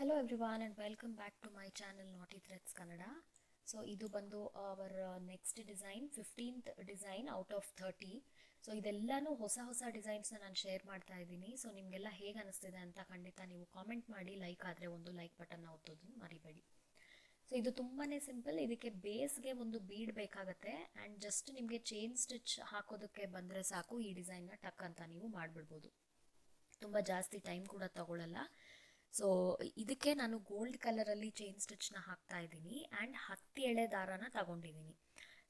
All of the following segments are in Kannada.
Hello everyone and welcome back to my channel Naughty Threads Kannada. So ಇದು ಬಂದು our next design 15th design out of 30. So ಇದೆಲ್ಲಾನು ಹೊಸ ಡಿಸೈನ್ಸ್ನ ನಾನು ಶೇರ್ ಮಾಡ್ತಾ ಇದ್ದೀನಿ. ಸೊ ನಿಮಗೆಲ್ಲ ಹೇಗೆ ಅನಿಸ್ತಿದೆ ಅಂತ ಖಂಡಿತ ನೀವು ಕಾಮೆಂಟ್ ಮಾಡಿ. ಲೈಕ್ ಆದರೆ ಒಂದು ಲೈಕ್ ಬಟನ್ ಒತ್ತೋದನ್ನು ಮರಿಬೇಡಿ. ಸೊ ಇದು ತುಂಬಾ ಸಿಂಪಲ್. ಇದಕ್ಕೆ ಬೇಸ್ಗೆ ಒಂದು ಬೀಡ್ ಬೇಕಾಗುತ್ತೆ ಆ್ಯಂಡ್ ಜಸ್ಟ್ ನಿಮಗೆ ಚೈನ್ ಸ್ಟಿಚ್ ಹಾಕೋದಕ್ಕೆ ಬಂದರೆ ಸಾಕು. ಈ ಡಿಸೈನ್ನ ಟಕ್ ಅಂತ ನೀವು ಮಾಡಿಬಿಡ್ಬೋದು. ತುಂಬ ಜಾಸ್ತಿ ಟೈಮ್ ಕೂಡ ತಗೊಳ್ಳಲ್ಲ. ಸೊ ಇದಕ್ಕೆ ನಾನು ಗೋಲ್ಡ್ ಕಲರಲ್ಲಿ ಚೈನ್ ಸ್ಟಿಚ್ನ ಹಾಕ್ತಾ ಇದ್ದೀನಿ ಆ್ಯಂಡ್ 10 ಎಳೆ ದಾರಾನ ತಗೊಂಡಿದ್ದೀನಿ.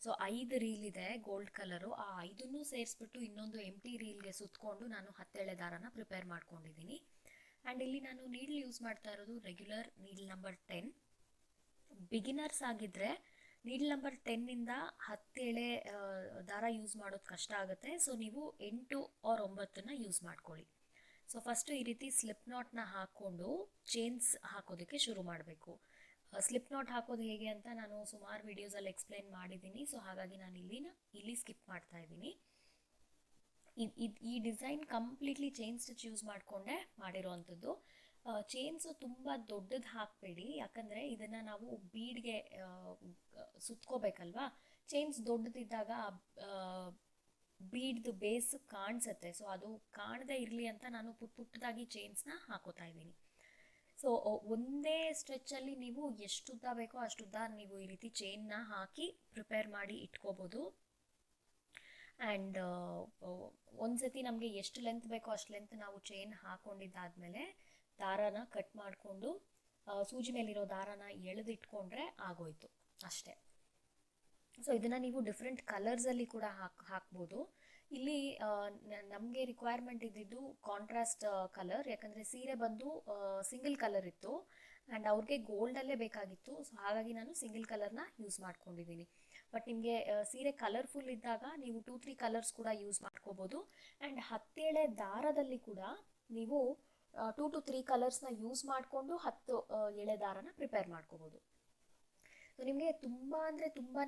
ಸೊ 5 ರೀಲ್ ಇದೆ ಗೋಲ್ಡ್ ಕಲರು. ಆ 5ನ್ನು ಸೇರಿಸ್ಬಿಟ್ಟು ಇನ್ನೊಂದು ಎಂಟಿ ರೀಲ್ಗೆ ಸುತ್ತಕೊಂಡು ನಾನು 10 ಎಳೆ ದಾರಾನ ಪ್ರಿಪೇರ್ ಮಾಡ್ಕೊಂಡಿದ್ದೀನಿ. ಆ್ಯಂಡ್ ಇಲ್ಲಿ ನಾನು ನೀಡ್ಲ್ ಯೂಸ್ ಮಾಡ್ತಾ ಇರೋದು ರೆಗ್ಯುಲರ್ ನೀಡ್ಲ್ ನಂಬರ್ 10. ಬಿಗಿನರ್ಸ್ ಆಗಿದ್ದರೆ ನೀಡ್ಲ್ ನಂಬರ್ 10ಇಂದ 10 ಎಳೆ ದಾರ ಯೂಸ್ ಮಾಡೋದು ಕಷ್ಟ ಆಗುತ್ತೆ. ಸೊ ನೀವು 8 ಆರ್ 9ನ ಯೂಸ್ ಮಾಡ್ಕೊಳ್ಳಿ. ಸೊ ಫಸ್ಟು ಈ ರೀತಿ ಸ್ಲಿಪ್ ನಾಟ್ನ ಹಾಕ್ಕೊಂಡು ಚೈನ್ಸ್ ಹಾಕೋದಕ್ಕೆ ಶುರು ಮಾಡಬೇಕು. ಸ್ಲಿಪ್ ನಾಟ್ ಹಾಕೋದು ಹೇಗೆ ಅಂತ ನಾನು ಸುಮಾರು ವೀಡಿಯೋಸಲ್ಲಿ ಎಕ್ಸ್ಪ್ಲೇನ್ ಮಾಡಿದ್ದೀನಿ. ಸೊ ಹಾಗಾಗಿ ನಾನು ಇಲ್ಲಿ ಸ್ಕಿಪ್ ಮಾಡ್ತಾ ಇದ್ದೀನಿ. ಈ design completely chain stitch use ಮಾಡಿಕೊಂಡೆ ಮಾಡಿರೋವಂಥದ್ದು. ಚೈನ್ಸು ತುಂಬ ದೊಡ್ಡದು ಹಾಕಬೇಡಿ, ಯಾಕಂದರೆ ಇದನ್ನು ನಾವು ಬೀಡ್ಗೆ ಸುತ್ಕೋಬೇಕಲ್ವಾ. ಚೈನ್ಸ್ ದೊಡ್ಡದಿದ್ದಾಗ ಬೀಡ್ದು ಬೇಸ್ ಕಾಣಿಸುತ್ತೆ. ಸೊ ಅದು ಕಾಣದೇ ಇರಲಿ ಅಂತ ನಾನು ಪುಟ್ಟದಾಗಿ ಚೈನ್ಸ್ನ ಹಾಕೋತಾ ಇದ್ದೀನಿ. ಸೊ ಒಂದೇ ಸ್ಟ್ರೆಚ್ಚಲ್ಲಿ ನೀವು ಎಷ್ಟುದ್ದ ಬೇಕೋ ಅಷ್ಟುದ್ದ ನೀವು ಈ ರೀತಿ ಚೈನ್ನ ಹಾಕಿ ಪ್ರಿಪೇರ್ ಮಾಡಿ ಇಟ್ಕೋಬೋದು. ಆ್ಯಂಡ್ ಒಂದು ಸತಿ ನಮಗೆ ಎಷ್ಟು ಲೆಂತ್ ಬೇಕೋ ಅಷ್ಟು ಲೆಂತ್ ನಾವು ಚೈನ್ ಹಾಕ್ಕೊಂಡಿದ್ದಾದಮೇಲೆ ದಾರಾನ ಕಟ್ ಮಾಡಿಕೊಂಡು ಸೂಜಿ ಮೇಲಿರೋ ದಾರಾನ ಎಳೆದಿಟ್ಕೊಂಡ್ರೆ ಆಗೋಯ್ತು ಅಷ್ಟೇ. ಸೊ ಇದನ್ನು ನೀವು ಡಿಫ್ರೆಂಟ್ ಕಲರ್ಸಲ್ಲಿ ಕೂಡ ಹಾಕ್ಬೋದು. ಇಲ್ಲಿ ನಮಗೆ ರಿಕ್ವೈರ್ಮೆಂಟ್ ಇದ್ದಿದ್ದು ಕಾಂಟ್ರಾಸ್ಟ್ ಕಲರ್, ಯಾಕಂದರೆ ಸೀರೆ ಬಂದು ಸಿಂಗಲ್ ಕಲರ್ ಇತ್ತು ಆ್ಯಂಡ್ ಅವ್ರಿಗೆ ಗೋಲ್ಡಲ್ಲೇ ಬೇಕಾಗಿತ್ತು. ಸೊ ಹಾಗಾಗಿ ನಾನು ಸಿಂಗಲ್ ಕಲರ್ನ ಯೂಸ್ ಮಾಡ್ಕೊಂಡಿದ್ದೀನಿ. ಬಟ್ ನಿಮಗೆ ಸೀರೆ ಕಲರ್ಫುಲ್ ಇದ್ದಾಗ ನೀವು 2-3 ಕಲರ್ಸ್ ಕೂಡ ಯೂಸ್ ಮಾಡ್ಕೋಬೋದು. ಆ್ಯಂಡ್ 10 ಎಳೆ ದಾರದಲ್ಲಿ ಕೂಡ ನೀವು 2 to 3 ಕಲರ್ಸ್ನ ಯೂಸ್ ಮಾಡಿಕೊಂಡು 10 ಎಳೆ ದಾರನ ಪ್ರಿಪೇರ್ ಮಾಡ್ಕೋಬೋದು. ಸೊ ನಿಮಗೆ ತುಂಬ ಅಂದರೆ ತುಂಬಾ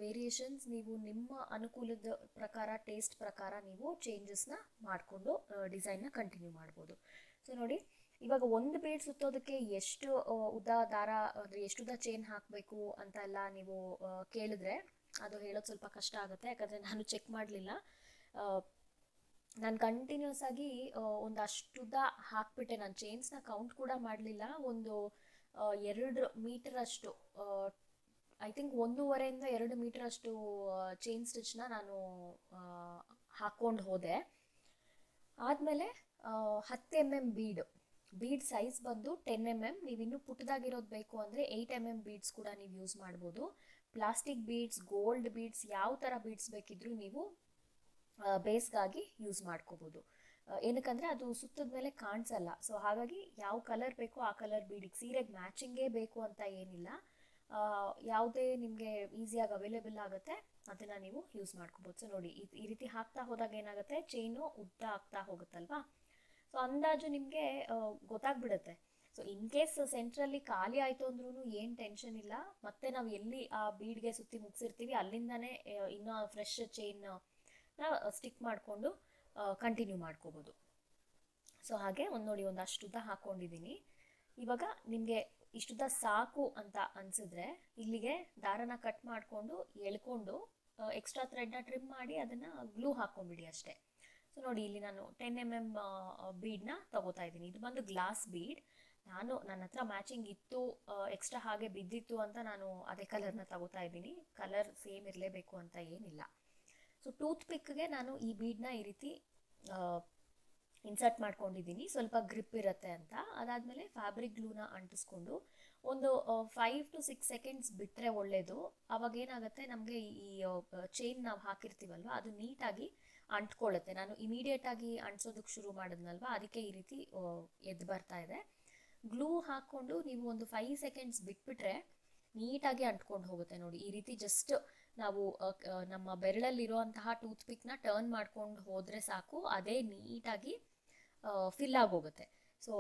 ವೇರಿಯೇಷನ್ಸ್ ನೀವು ನಿಮ್ಮ ಅನುಕೂಲದ ಪ್ರಕಾರ, ಟೇಸ್ಟ್ ಪ್ರಕಾರ ನೀವು ಚೇಂಜಸ್ನ ಮಾಡಿಕೊಂಡು ಡಿಸೈನ್ನ ಕಂಟಿನ್ಯೂ ಮಾಡ್ಬೋದು. ಸೊ ನೋಡಿ, ಇವಾಗ ಒಂದು ಬೀಡ್ ಸುತ್ತೋದಕ್ಕೆ ಎಷ್ಟು ಉದ್ದ ದಾರ ಅಂದರೆ ಎಷ್ಟು ಉದ್ದ ಚೈನ್ ಹಾಕಬೇಕು ಅಂತ ಎಲ್ಲ ನೀವು ಕೇಳಿದ್ರೆ ಅದು ಹೇಳೋದು ಸ್ವಲ್ಪ ಕಷ್ಟ ಆಗುತ್ತೆ. ಯಾಕಂದರೆ ನಾನು ಚೆಕ್ ಮಾಡಲಿಲ್ಲ. ನಾನು ಕಂಟಿನ್ಯೂಸ್ ಆಗಿ ಒಂದು ಅಷ್ಟುದ್ದ ಹಾಕ್ಬಿಟ್ಟೆ. ನಾನು ಚೈನ್ಸ್ನ ಕೌಂಟ್ ಕೂಡ ಮಾಡಲಿಲ್ಲ. ಒಂದು 2 ಮೀಟರ್ ಅಷ್ಟು, ಐ ಥಿಂಕ್ 1.5 ಇಂದ 2 ಮೀಟರ್ ಅಷ್ಟು ಚೈನ್ ಸ್ಟಿಚ್ನ ನಾನು ಹಾಕ್ಕೊಂಡು ಹೋದೆ. ಆದಮೇಲೆ 10 mm ಬೀಡ್ ಸೈಜ್ ಬಂದು 10 mm. ನೀವು ಇನ್ನೂ ಪುಟ್ಟದಾಗಿರೋದು ಬೇಕು ಅಂದರೆ 8 mm ಬೀಡ್ಸ್ ಕೂಡ ನೀವು ಯೂಸ್ ಮಾಡ್ಬೋದು. ಪ್ಲಾಸ್ಟಿಕ್ ಬೀಡ್ಸ್, ಗೋಲ್ಡ್ ಬೀಡ್ಸ್, ಯಾವ ಥರ ಬೀಡ್ಸ್ ಬೇಕಿದ್ರೂ ನೀವು ಬೇಸ್ಗಾಗಿ ಯೂಸ್ ಮಾಡ್ಕೋಬೋದು. ಏನಕ್ಕಂದರೆ ಅದು ಸುತ್ತದ ಮೇಲೆ ಕಾಣಿಸಲ್ಲ. ಸೊ ಹಾಗಾಗಿ ಯಾವ ಕಲರ್ ಬೇಕೋ ಆ ಕಲರ್ ಬೀಡಿಗೆ ಸೀರೆಗೆ ಮ್ಯಾಚಿಂಗೇ ಬೇಕು ಅಂತ ಏನಿಲ್ಲ. ಯಾವುದೇ ನಿಮಗೆ ಈಸಿಯಾಗಿ ಅವೈಲೇಬಲ್ ಆಗುತ್ತೆ ಅದನ್ನು ನೀವು ಯೂಸ್ ಮಾಡ್ಕೋಬೋದು. ಸೊ ನೋಡಿ, ಈ ರೀತಿ ಹಾಕ್ತಾ ಹೋದಾಗ ಏನಾಗುತ್ತೆ, ಚೈನು ಉದ್ದ ಆಗ್ತಾ ಹೋಗುತ್ತಲ್ವಾ. ಸೊ ಅಂದಾಜು ನಿಮಗೆ ಗೊತ್ತಾಗ್ಬಿಡುತ್ತೆ. ಸೊ ಇನ್ ಕೇಸ್ ಸೆಂಟ್ರಲ್ಲಿ ಖಾಲಿ ಆಯಿತು ಅಂದ್ರೂ ಏನು ಟೆನ್ಷನ್ ಇಲ್ಲ. ಮತ್ತೆ ನಾವು ಎಲ್ಲಿ ಆ ಬೀಡ್ಗೆ ಸುತ್ತಿ ಮುಗಿಸಿರ್ತೀವಿ ಅಲ್ಲಿಂದನೇ ಇನ್ನೂ ಫ್ರೆಶ್ ಚೈನ್ನ ಸ್ಟಿಕ್ ಮಾಡಿಕೊಂಡು ಕಂಟಿನ್ಯೂ ಮಾಡ್ಕೋಬೋದು. ಸೊ ಹಾಗೆ ನೋಡಿ, ಒಂದು ಅಷ್ಟುದ್ದ ಹಾಕ್ಕೊಂಡಿದ್ದೀನಿ. ಇವಾಗ ನಿಮಗೆ ಇಷ್ಟುದ್ದ ಸಾಕು ಅಂತ ಅನಿಸಿದ್ರೆ ಇಲ್ಲಿಗೆ ದಾರನ ಕಟ್ ಮಾಡಿಕೊಂಡು ಎಳ್ಕೊಂಡು ಎಕ್ಸ್ಟ್ರಾ ಥ್ರೆಡ್ನ ಟ್ರಿಮ್ ಮಾಡಿ ಅದನ್ನು ಗ್ಲೂ ಹಾಕ್ಕೊಂಬಿಡಿ ಅಷ್ಟೇ. ಸೊ ನೋಡಿ, ಇಲ್ಲಿ ನಾನು 10 mm ಬೀಡ್ನ ತಗೋತಾ ಇದ್ದೀನಿ. ಇದು ಬಂದು ಗ್ಲಾಸ್ ಬೀಡ್. ನನ್ನ ಹತ್ರ ಮ್ಯಾಚಿಂಗ್ ಇತ್ತು, ಎಕ್ಸ್ಟ್ರಾ ಹಾಗೆ ಬಿದ್ದಿತ್ತು ಅಂತ ನಾನು ಅದೇ ಕಲರ್ನ ತಗೋತಾ ಇದ್ದೀನಿ. ಕಲರ್ ಸೇಮ್ ಇರಲೇಬೇಕು ಅಂತ ಏನಿಲ್ಲ. ಸೊ ಟೂತ್ ಪಿಕ್ಗೆ ನಾನು ಈ ಬೀಡ್ನ ಈ ರೀತಿ ಇನ್ಸರ್ಟ್ ಮಾಡ್ಕೊಂಡಿದ್ದೀನಿ, ಸ್ವಲ್ಪ ಗ್ರಿಪ್ ಇರುತ್ತೆ ಅಂತ. ಅದಾದಮೇಲೆ ಫ್ಯಾಬ್ರಿಕ್ ಗ್ಲೂನ ಅಂಟಿಸ್ಕೊಂಡು ಒಂದು 5 to 6 ಸೆಕೆಂಡ್ಸ್ ಬಿಟ್ಟರೆ ಒಳ್ಳೆಯದು. ಅವಾಗ ಏನಾಗುತ್ತೆ, ನಮಗೆ ಈ ಚೈನ್ ನಾವು ಹಾಕಿರ್ತೀವಲ್ವ ಅದು ನೀಟಾಗಿ ಅಂಟ್ಕೊಳ್ಳುತ್ತೆ. ನಾನು ಇಮಿಡಿಯೇಟಾಗಿ ಅಂಟಿಸೋದಕ್ಕೆ ಶುರು ಮಾಡಿದ್ನಲ್ವ, ಅದಕ್ಕೆ ಈ ರೀತಿ ಎದ್ದು ಬರ್ತಾ ಇದೆ. ಗ್ಲೂ ಹಾಕ್ಕೊಂಡು ನೀವು ಒಂದು 5 ಸೆಕೆಂಡ್ಸ್ ಬಿಟ್ಬಿಟ್ರೆ ನೀಟಾಗಿ ಅಂಟ್ಕೊಂಡು ಹೋಗುತ್ತೆ. ನೋಡಿ, ಈ ರೀತಿ ಜಸ್ಟ್ ನಾವು ನಮ್ಮ ಬೆರಳಲ್ಲಿರುವಂತಹ ಟೂತ್ ಪಿಕ್ನ ಟರ್ನ್ ಮಾಡ್ಕೊಂಡು ಹೋದರೆ ಸಾಕು, ಅದೇ ನೀಟಾಗಿ ಫಿಲ್ ಆಗೋಗುತ್ತೆ. ಸೊ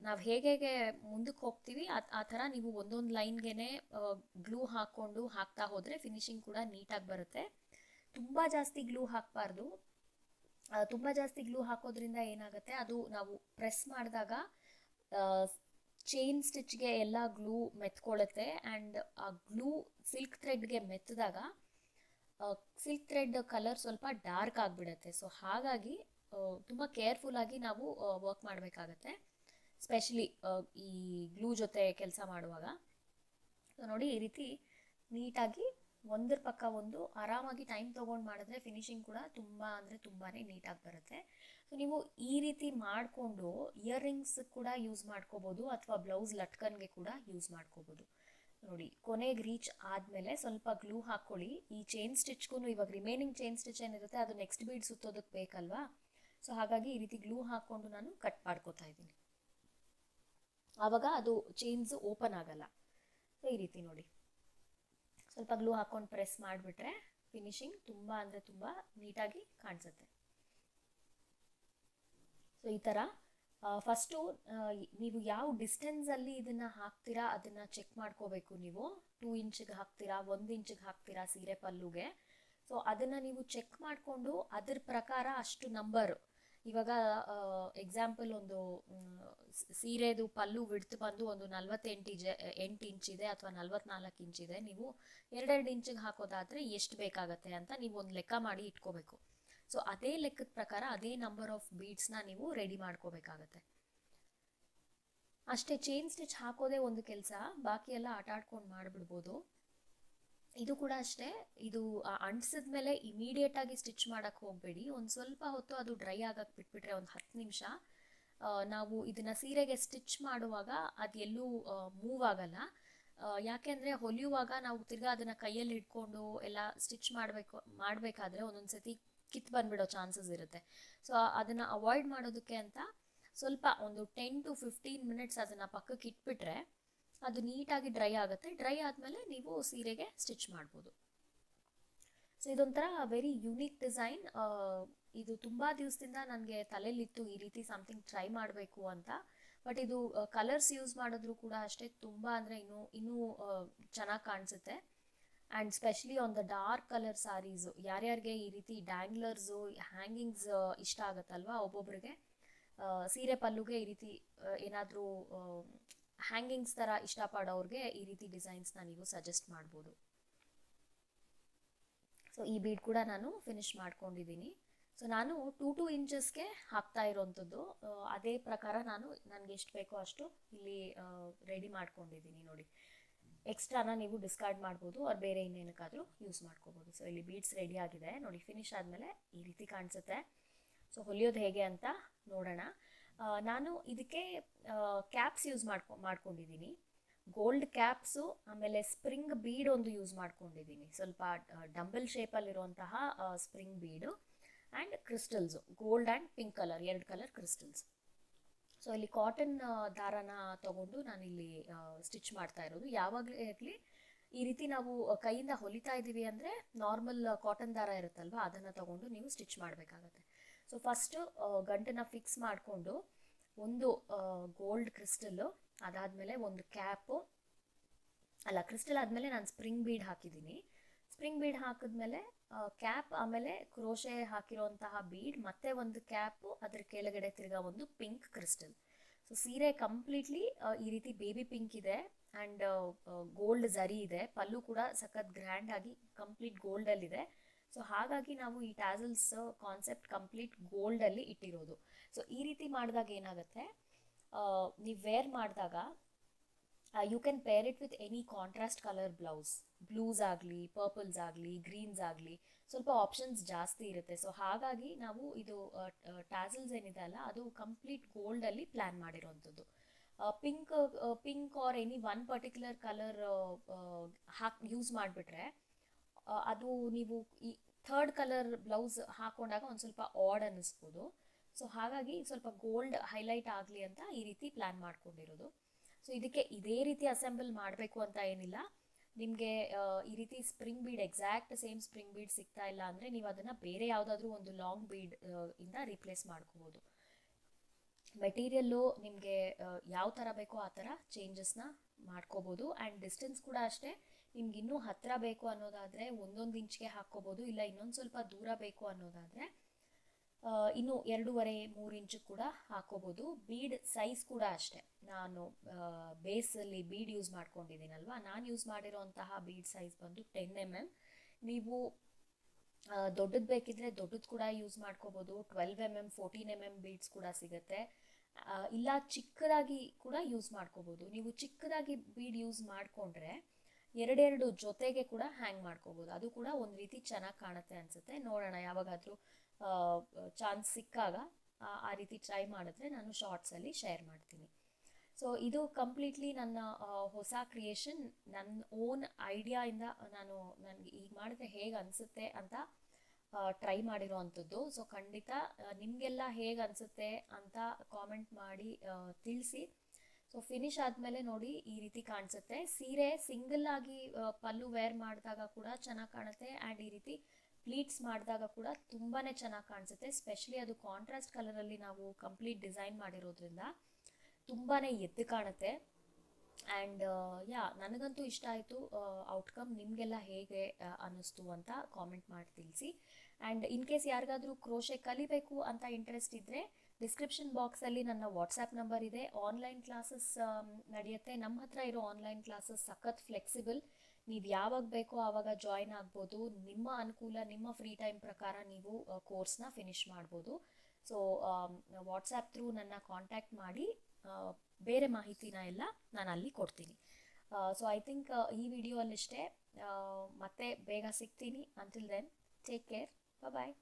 ನಾವು ಹೇಗೆ ಮುಂದಕ್ಕೆ ಹೋಗ್ತೀವಿ ಆ ಥರ ನೀವು ಒಂದೊಂದು ಲೈನ್ಗೆ ಗ್ಲೂ ಹಾಕ್ಕೊಂಡು ಹಾಕ್ತಾ ಹೋದರೆ ಫಿನಿಶಿಂಗ್ ಕೂಡ ನೀಟಾಗಿ ಬರುತ್ತೆ. ತುಂಬ ಜಾಸ್ತಿ ಗ್ಲೂ ಹಾಕಬಾರ್ದು. ತುಂಬ ಜಾಸ್ತಿ ಗ್ಲೂ ಹಾಕೋದ್ರಿಂದ ಏನಾಗುತ್ತೆ, ಅದು ನಾವು ಪ್ರೆಸ್ ಮಾಡಿದಾಗ ಚೈನ್ ಸ್ಟಿಚ್ಗೆ ಎಲ್ಲ ಗ್ಲೂ ಮೆತ್ಕೊಳ್ಳುತ್ತೆ. ಆ್ಯಂಡ್ ಆ ಗ್ಲೂ ಸಿಲ್ಕ್ ಥ್ರೆಡ್ಗೆ ಮೆತ್ತಿದಾಗ ಸಿಲ್ಕ್ ಥ್ರೆಡ್ ಕಲರ್ ಸ್ವಲ್ಪ ಡಾರ್ಕ್ ಆಗಿಬಿಡುತ್ತೆ. ಸೊ ಹಾಗಾಗಿ ತುಂಬ ಕೇರ್ಫುಲ್ಲಾಗಿ ನಾವು ವರ್ಕ್ ಮಾಡಬೇಕಾಗತ್ತೆ, ಸ್ಪೆಷಲಿ ಈ ಗ್ಲೂ ಜೊತೆ ಕೆಲಸ ಮಾಡುವಾಗ. ಸೊ ನೋಡಿ, ಈ ರೀತಿ ನೀಟಾಗಿ ಒಂದ್ರ ಪಕ್ಕ ಒಂದು ಆರಾಮಾಗಿ ಟೈಮ್ ತೊಗೊಂಡು ಮಾಡಿದ್ರೆ ಫಿನಿಶಿಂಗ್ ಕೂಡ ತುಂಬ ಅಂದರೆ ತುಂಬಾ ನೀಟಾಗಿ ಬರುತ್ತೆ. ಸೊ ನೀವು ಈ ರೀತಿ ಮಾಡಿಕೊಂಡು ಇಯರಿಂಗ್ಸ್ ಕೂಡ ಯೂಸ್ ಮಾಡ್ಕೋಬೋದು, ಅಥವಾ ಬ್ಲೌಸ್ ಲಟ್ಕನ್ಗೆ ಕೂಡ ಯೂಸ್ ಮಾಡ್ಕೋಬೋದು. ನೋಡಿ, ಕೊನೆಗೆ ರೀಚ್ ಆದಮೇಲೆ ಸ್ವಲ್ಪ ಗ್ಲೂ ಹಾಕ್ಕೊಳ್ಳಿ. ಈ ಚೈನ್ ಸ್ಟಿಚ್ಗೂ ಇವಾಗ ರಿಮೈನಿಂಗ್ ಚೈನ್ ಸ್ಟಿಚ್ ಏನಿರುತ್ತೆ ಅದು ನೆಕ್ಸ್ಟ್ ಬೀಡ್ ಸುತ್ತೋದಕ್ಕೆ ಬೇಕಲ್ವಾ. ಸೊ ಹಾಗಾಗಿ ಈ ರೀತಿ ಗ್ಲೂ ಹಾಕ್ಕೊಂಡು ನಾನು ಕಟ್ ಮಾಡ್ಕೋತಾ ಇದ್ದೀನಿ. ಆವಾಗ ಅದು ಚೈನ್ಸು ಓಪನ್ ಆಗಲ್ಲ. ಸೊ ಈ ರೀತಿ ನೋಡಿ, ಸ್ವಲ್ಪ ಗ್ಲೂ ಹಾಕ್ಕೊಂಡು ಪ್ರೆಸ್ ಮಾಡಿಬಿಟ್ರೆ ಫಿನಿಶಿಂಗ್ ತುಂಬ ಅಂದರೆ ತುಂಬ ನೀಟಾಗಿ ಕಾಣಿಸುತ್ತೆ. ಸೊ ಈ ಥರ ಫಸ್ಟು ನೀವು ಯಾವ ಡಿಸ್ಟೆನ್ಸಲ್ಲಿ ಇದನ್ನು ಹಾಕ್ತೀರಾ ಅದನ್ನು ಚೆಕ್ ಮಾಡ್ಕೋಬೇಕು. ನೀವು 2 ಇಂಚಿಗೆ ಹಾಕ್ತೀರಾ, 1 ಇಂಚಿಗೆ ಹಾಕ್ತೀರಾ ಸೀರೆ ಪಲ್ಲುಗೆ. ಸೊ ಅದನ್ನು ನೀವು ಚೆಕ್ ಮಾಡಿಕೊಂಡು ಅದ್ರ ಪ್ರಕಾರ ಅಷ್ಟು ನಂಬರು, ಇವಾಗ ಎಕ್ಸಾಂಪಲ್ ಒಂದು ಸೀರೆದು ಪಲ್ಲು ವಿಡ್ತ್ ಬಂದು ಒಂದು 48 ಇಂಚಿದೆ ಅಥವಾ 44 ಇಂಚಿದೆ, ನೀವು 2 ಇಂಚಿಗೆ ಹಾಕೋದಾದರೆ ಎಷ್ಟು ಬೇಕಾಗತ್ತೆ ಅಂತ ನೀವು ಒಂದು ಲೆಕ್ಕ ಮಾಡಿ ಇಟ್ಕೋಬೇಕು. ಸೊ ಅದೇ ಲೆಕ್ಕದ ಪ್ರಕಾರ ಅದೇ ನಂಬರ್ ಆಫ್ ಬೀಡ್ಸ್ನ ನೀವು ರೆಡಿ ಮಾಡ್ಕೋಬೇಕಾಗತ್ತೆ. ಅಷ್ಟೇ, ಚೈನ್ ಸ್ಟಿಚ್ ಹಾಕೋದೇ ಒಂದು ಕೆಲಸ, ಬಾಕಿ ಎಲ್ಲ ಆಟಾಡ್ಕೊಂಡು ಮಾಡಿಬಿಡ್ಬೋದು. ಇದು ಕೂಡ ಅಷ್ಟೇ, ಇದು ಅಂಟಿಸಿದ್ಮೇಲೆ ಇಮಿಡಿಯೇಟಾಗಿ ಸ್ಟಿಚ್ ಮಾಡೋಕ್ಕೆ ಹೋಗಬೇಡಿ. ಒಂದು ಸ್ವಲ್ಪ ಹೊತ್ತು ಅದು ಡ್ರೈ ಆಗಕ್ಕೆ ಬಿಟ್ಬಿಟ್ರೆ ಒಂದು 10 ನಿಮಿಷ, ನಾವು ಇದನ್ನು ಸೀರೆಗೆ ಸ್ಟಿಚ್ ಮಾಡುವಾಗ ಅದು ಎಲ್ಲೂ ಮೂವ್ ಆಗಲ್ಲ. ಯಾಕೆಂದರೆ ಹೊಲಿಯುವಾಗ ನಾವು ತಿರ್ಗಾ ಅದನ್ನು ಕೈಯಲ್ಲಿ ಹಿಡ್ಕೊಂಡು ಎಲ್ಲ ಸ್ಟಿಚ್ ಮಾಡಬೇಕಾದ್ರೆ ಒಂದೊಂದು ಸತಿ ಕಿತ್ತು ಬಂದುಬಿಡೋ ಚಾನ್ಸಸ್ ಇರುತ್ತೆ. ಸೊ ಅದನ್ನು ಅವಾಯ್ಡ್ ಮಾಡೋದಕ್ಕೆ ಅಂತ ಸ್ವಲ್ಪ ಒಂದು 10 to 15 ಮಿನಿಟ್ಸ್ ಅದನ್ನು ಪಕ್ಕಕ್ಕೆ ಇಟ್ಬಿಟ್ರೆ ಅದು ನೀಟಾಗಿ ಡ್ರೈ ಆಗುತ್ತೆ. ಡ್ರೈ ಆದಮೇಲೆ ನೀವು ಸೀರೆಗೆ ಸ್ಟಿಚ್ ಮಾಡ್ಬೋದು. ಸೊ ಇದೊಂಥರ ವೆರಿ ಯೂನಿಕ್ ಡಿಸೈನ್. ಇದು ತುಂಬ ದಿವಸದಿಂದ ನನಗೆ ತಲೆಯಲ್ಲಿತ್ತು ಈ ರೀತಿ ಸಮಥಿಂಗ್ ಟ್ರೈ ಮಾಡಬೇಕು ಅಂತ. ಬಟ್ ಇದು ಕಲರ್ಸ್ ಯೂಸ್ ಮಾಡಿದ್ರು ಕೂಡ ಅಷ್ಟೇ ತುಂಬ ಅಂದರೆ ಇನ್ನೂ ಚೆನ್ನಾಗಿ ಕಾಣಿಸುತ್ತೆ. And specially on the dark colour saris, ಯಾರ್ಯಾರಿಗೆ ಈ ರೀತಿ ಡ್ಯಾಂಗ್ಲರ್ಸು, ಹ್ಯಾಂಗಿಂಗ್ಸ್ ಇಷ್ಟ ಆಗುತ್ತಲ್ವ ಒಬ್ಬೊಬ್ರಿಗೆ, ಸೀರೆ ಪಲ್ಲುಗೆ ಈ ರೀತಿ ಏನಾದರೂ ಹ್ಯಾಂಗಿಂಗ್ಸ್ ಥರ ಇಷ್ಟಪಡೋರಿಗೆ ಈ ರೀತಿ ಡಿಸೈನ್ಸ್ನ ನೀವು ಸಜೆಸ್ಟ್ ಮಾಡ್ಬೋದು. ಸೊ ಈ ಬೀಡ್ ಕೂಡ ನಾನು ಫಿನಿಶ್ ಮಾಡ್ಕೊಂಡಿದ್ದೀನಿ. ಸೊ ನಾನು 2 ಇಂಚಸ್ಗೆ ಹಾಕ್ತಾ ಇರೋವಂಥದ್ದು, ಅದೇ ಪ್ರಕಾರ ನನಗೆ ಎಷ್ಟು ಬೇಕೋ ಅಷ್ಟು ಇಲ್ಲಿ ರೆಡಿ ಮಾಡ್ಕೊಂಡಿದ್ದೀನಿ. ನೋಡಿ, ಎಕ್ಸ್ಟ್ರಾನ ನೀವು ಡಿಸ್ಕಾರ್ಡ್ ಮಾಡ್ಬೋದು, ಅವ್ರು ಬೇರೆ ಇನ್ನೇನಕ್ಕಾದರೂ ಯೂಸ್ ಮಾಡ್ಕೋಬೋದು. ಸೊ ಇಲ್ಲಿ ಬೀಡ್ಸ್ ರೆಡಿ ಆಗಿದೆ ನೋಡಿ. ಫಿನಿಶ್ ಆದಮೇಲೆ ಈ ರೀತಿ ಕಾಣಿಸುತ್ತೆ. ಸೊ ಹೊಲಿಯೋದು ಹೇಗೆ ಅಂತ ನೋಡೋಣ. ನಾನು ಇದಕ್ಕೆ ಕ್ಯಾಪ್ಸ್ ಯೂಸ್ ಮಾಡ್ಕೊಂಡಿದ್ದೀನಿ. ಗೋಲ್ಡ್ ಕ್ಯಾಪ್ಸು, ಆಮೇಲೆ ಸ್ಪ್ರಿಂಗ್ ಬೀಡ್ ಒಂದು ಯೂಸ್ ಮಾಡ್ಕೊಂಡಿದ್ದೀನಿ, ಸ್ವಲ್ಪ ಡಂಬಲ್ ಶೇಪಲ್ಲಿರುವಂತಹ ಸ್ಪ್ರಿಂಗ್ ಬೀಡು, and crystals, gold and pink colour, 2 colour crystals. So ಇಲ್ಲಿ ಕಾಟನ್ ದಾರನ ತೊಗೊಂಡು ನಾನಿಲ್ಲಿ ಸ್ಟಿಚ್ ಮಾಡ್ತಾ ಇರೋದು. ಯಾವಾಗಲೇ ಇರಲಿ ಈ ರೀತಿ ನಾವು ಕೈಯಿಂದ ಹೊಲಿತಾ ಇದ್ದೀವಿ ಅಂದರೆ ನಾರ್ಮಲ್ ಕಾಟನ್ ದಾರ ಇರುತ್ತಲ್ವ, ಅದನ್ನು ತೊಗೊಂಡು ನೀವು ಸ್ಟಿಚ್ ಮಾಡಬೇಕಾಗತ್ತೆ. ಸೊ ಫಸ್ಟು ಗಂಟನ್ನು ಫಿಕ್ಸ್ ಮಾಡಿಕೊಂಡು ಒಂದು ಗೋಲ್ಡ್ ಕ್ರಿಸ್ಟಲ್ಲು, ಅದಾದಮೇಲೆ ಒಂದು ಕ್ಯಾಪು, ಕ್ರಿಸ್ಟಲ್ ಆದಮೇಲೆ ನಾನು ಸ್ಪ್ರಿಂಗ್ ಬೀಡ್ ಹಾಕಿದ್ದೀನಿ. ಸ್ಪ್ರಿಂಗ್ ಬೀಡ್ ಹಾಕಿದ್ಮೇಲೆ ಕ್ಯಾಪ್, ಆಮೇಲೆ ಕ್ರೋಶೆ ಹಾಕಿರೋಂತಹ ಬೀಡ್, ಮತ್ತೆ ಒಂದು ಕ್ಯಾಪು, ಅದ್ರ ಕೆಳಗಡೆ ತಿರ್ಗಾ ಒಂದು ಪಿಂಕ್ ಕ್ರಿಸ್ಟಲ್. ಸೊ ಸೀರೆ ಕಂಪ್ಲೀಟ್ಲಿ ಈ ರೀತಿ ಬೇಬಿ ಪಿಂಕ್ ಇದೆ, ಆ್ಯಂಡ್ ಗೋಲ್ಡ್ ಝರಿ ಇದೆ. ಪಲ್ಲು ಕೂಡ ಸಖತ್ ಗ್ರ್ಯಾಂಡ್ ಆಗಿ ಕಂಪ್ಲೀಟ್ ಗೋಲ್ಡಲ್ಲಿದೆ. ಸೊ ಹಾಗಾಗಿ ನಾವು ಈ ಟ್ಯಾಸಲ್ಸ್ ಕಾನ್ಸೆಪ್ಟ್ ಕಂಪ್ಲೀಟ್ ಗೋಲ್ಡಲ್ಲಿ ಇಟ್ಟಿರೋದು. ಸೊ ಈ ರೀತಿ ಮಾಡಿದಾಗ ಏನಾಗುತ್ತೆ, ನೀವು ವೇರ್ ಮಾಡಿದಾಗ you can pair it with any contrast colour blouse, blues ಆಗಲಿ, ಪರ್ಪಲ್ಸ್ ಆಗಲಿ, ಗ್ರೀನ್ಸ್ ಆಗಲಿ, ಸ್ವಲ್ಪ ಆಪ್ಷನ್ಸ್ ಜಾಸ್ತಿ ಇರುತ್ತೆ. ಸೊ ಹಾಗಾಗಿ ನಾವು ಇದು ಟ್ಯಾಸಲ್ಸ್ ಏನಿದೆ ಅಲ್ಲ, ಅದು ಕಂಪ್ಲೀಟ್ ಗೋಲ್ಡಲ್ಲಿ ಪ್ಲ್ಯಾನ್ ಮಾಡಿರೋವಂಥದ್ದು. Pink or any one particular colour use ಮಾಡಿಬಿಟ್ರೆ ಅದು ನೀವು ಈ 3rd ಕಲರ್ ಬ್ಲೌಸ್ ಹಾಕೊಂಡಾಗ ಒಂದು ಸ್ವಲ್ಪ ಆಡ್ ಅನ್ನಿಸ್ಬೋದು. ಸೊ ಹಾಗಾಗಿ ಸ್ವಲ್ಪ ಗೋಲ್ಡ್ ಹೈಲೈಟ್ ಆಗಲಿ ಅಂತ ಈ ರೀತಿ ಪ್ಲ್ಯಾನ್ ಮಾಡ್ಕೊಂಡಿರೋದು. ಸೊ ಇದಕ್ಕೆ ಇದೇ ರೀತಿ ಅಸೆಂಬಲ್ ಮಾಡಬೇಕು ಅಂತ ಏನಿಲ್ಲ. ನಿಮಗೆ ಈ ರೀತಿ spring bead, exact same spring bead ಸಿಗ್ತಾ ಇಲ್ಲ ಅಂದರೆ ನೀವು ಅದನ್ನು ಬೇರೆ ಯಾವುದಾದ್ರೂ ಒಂದು ಲಾಂಗ್ ಬೀಡ್ ಇಂದ ರಿಪ್ಲೇಸ್ ಮಾಡ್ಕೋಬೋದು. ಮೆಟೀರಿಯಲ್ಲು ನಿಮಗೆ ಯಾವ ಥರ ಬೇಕೋ ಆ ಥರ ಚೇಂಜಸ್ನ ಮಾಡ್ಕೋಬೋದು. ಆ್ಯಂಡ್ ಡಿಸ್ಟೆನ್ಸ್ ಕೂಡ ಅಷ್ಟೇ, ನಿಮ್ಗೆ ಇನ್ನೂ ಹತ್ತಿರ ಬೇಕು ಅನ್ನೋದಾದರೆ 1 ಇಂಚ್ಗೆ ಹಾಕ್ಕೋಬೋದು, ಇಲ್ಲ ಇನ್ನೊಂದು ಸ್ವಲ್ಪ ದೂರ ಬೇಕು ಅನ್ನೋದಾದರೆ ಇನ್ನು 2.5-3 ಇಂಚು ಕೂಡ ಹಾಕೋಬೋದು. ಬೀಡ್ ಸೈಜ್ ಕೂಡ ಅಷ್ಟೇ, ನಾನು ಬೇಸಲ್ಲಿ ಬೀಡ್ ಯೂಸ್ ಮಾಡ್ಕೊಂಡಿದ್ದೀನಲ್ವ, ನಾನು ಯೂಸ್ ಮಾಡಿರೋಂತಹ ಬೀಡ್ ಸೈಜ್ ಬಂದು 10 mm. ನೀವು ದೊಡ್ಡದು ಬೇಕಿದ್ರೆ ದೊಡ್ಡದು ಕೂಡ ಯೂಸ್ ಮಾಡ್ಕೋಬೋದು. 12 mm 14 mm ಬೀಡ್ಸ್ ಕೂಡ ಸಿಗುತ್ತೆ. ಇಲ್ಲ ಚಿಕ್ಕದಾಗಿ ಕೂಡ ಯೂಸ್ ಮಾಡ್ಕೋಬೋದು. ನೀವು ಚಿಕ್ಕದಾಗಿ ಬೀಡ್ ಯೂಸ್ ಮಾಡಿಕೊಂಡ್ರೆ ಎರಡೆರಡು ಜೊತೆಗೆ ಕೂಡ ಹ್ಯಾಂಗ್ ಮಾಡ್ಕೋಬೋದು. ಅದು ಕೂಡ ಒಂದು ರೀತಿ ಚೆನ್ನಾಗಿ ಕಾಣುತ್ತೆ ಅನಿಸುತ್ತೆ. ನೋಡೋಣ, ಯಾವಾಗಾದರೂ ಚಾನ್ಸ್ ಸಿಕ್ಕಾಗ ಆ ರೀತಿ ಟ್ರೈ ಮಾಡಿದ್ರೆ ನಾನು ಶಾರ್ಟ್ಸಲ್ಲಿ ಶೇರ್ ಮಾಡ್ತೀನಿ. ಸೊ ಇದು ಕಂಪ್ಲೀಟ್ಲಿ ನನ್ನ ಹೊಸ ಕ್ರಿಯೇಷನ್, ನನ್ನ ಓನ್ ಐಡಿಯಾಯಿಂದ ನನಗೆ ಈಗ ಮಾಡಿದ್ರೆ ಹೇಗೆ ಅನಿಸುತ್ತೆ ಅಂತ ಟ್ರೈ ಮಾಡಿರೋ ಅಂಥದ್ದು. ಸೊ ಖಂಡಿತ ನಿಮಗೆಲ್ಲ ಹೇಗೆ ಅನಿಸುತ್ತೆ ಅಂತ ಕಾಮೆಂಟ್ ಮಾಡಿ ತಿಳಿಸಿ. ಸೊ ಫಿನಿಶ್ ಆದಮೇಲೆ ನೋಡಿ ಈ ರೀತಿ ಕಾಣಿಸುತ್ತೆ. ಸೀರೆ ಸಿಂಗಲ್ ಆಗಿ ಪಲ್ಲು ವೇರ್ ಮಾಡಿದಾಗ ಕೂಡ ಚೆನ್ನಾಗಿ ಕಾಣುತ್ತೆ, ಆ್ಯಂಡ್ ಈ ರೀತಿ ಪ್ಲೀಟ್ಸ್ ಮಾಡಿದಾಗ ಕೂಡ ತುಂಬಾ ಚೆನ್ನಾಗಿ ಕಾಣಿಸುತ್ತೆ. ಸ್ಪೆಷಲಿ ಅದು ಕಾಂಟ್ರಾಸ್ಟ್ ಕಲರಲ್ಲಿ ನಾವು ಕಂಪ್ಲೀಟ್ ಡಿಸೈನ್ ಮಾಡಿರೋದ್ರಿಂದ ತುಂಬಾ ಎದ್ದು ಕಾಣುತ್ತೆ. ಆ್ಯಂಡ್ ನನಗಂತೂ ಇಷ್ಟ ಆಯಿತು ಔಟ್ಕಮ್. ನಿಮಗೆಲ್ಲ ಹೇಗೆ ಅನ್ನಿಸ್ತು ಅಂತ ಕಾಮೆಂಟ್ ಮಾಡಿ ತಿಳಿಸಿ. ಆ್ಯಂಡ್ ಇನ್ ಕೇಸ್ ಯಾರಿಗಾದರೂ ಕ್ರೋಶೆ ಕಲಿಬೇಕು ಅಂತ ಇಂಟ್ರೆಸ್ಟ್ ಇದ್ದರೆ ಡಿಸ್ಕ್ರಿಪ್ಷನ್ ಬಾಕ್ಸಲ್ಲಿ ನನ್ನ ವಾಟ್ಸಾಪ್ ನಂಬರ್ ಇದೆ. ಆನ್ಲೈನ್ ಕ್ಲಾಸಸ್ ನಡೆಯುತ್ತೆ. ನಮ್ಮ ಹತ್ರ ಇರೋ ಆನ್ಲೈನ್ ಕ್ಲಾಸಸ್ ಸಖತ್ ಫ್ಲೆಕ್ಸಿಬಲ್. ನೀವು ಯಾವಾಗ ಬೇಕೋ ಆವಾಗ ಜಾಯಿನ್ ಆಗ್ಬೋದು. ನಿಮ್ಮ ಅನುಕೂಲ, ನಿಮ್ಮ ಫ್ರೀ ಟೈಮ್ ಪ್ರಕಾರ ನೀವು ಕೋರ್ಸ್ನ ಫಿನಿಷ್ ಮಾಡ್ಬೋದು. ಸೊ ವಾಟ್ಸಾಪ್ ಥ್ರೂ ನನ್ನ ಕಾಂಟ್ಯಾಕ್ಟ್ ಮಾಡಿ ಬೇರೆ ಮಾಹಿತಿನ ಎಲ್ಲ ನಾನು ಅಲ್ಲಿ ಕೊಡ್ತೀನಿ. ಸೊ ಐ ಥಿಂಕ್ ಈ ವಿಡಿಯೋ ಅಲ್ಲಿಷ್ಟೇ. ಮತ್ತೆ ಬೇಗ ಸಿಗ್ತೀನಿ. Until then take care. ಬಾಯ್.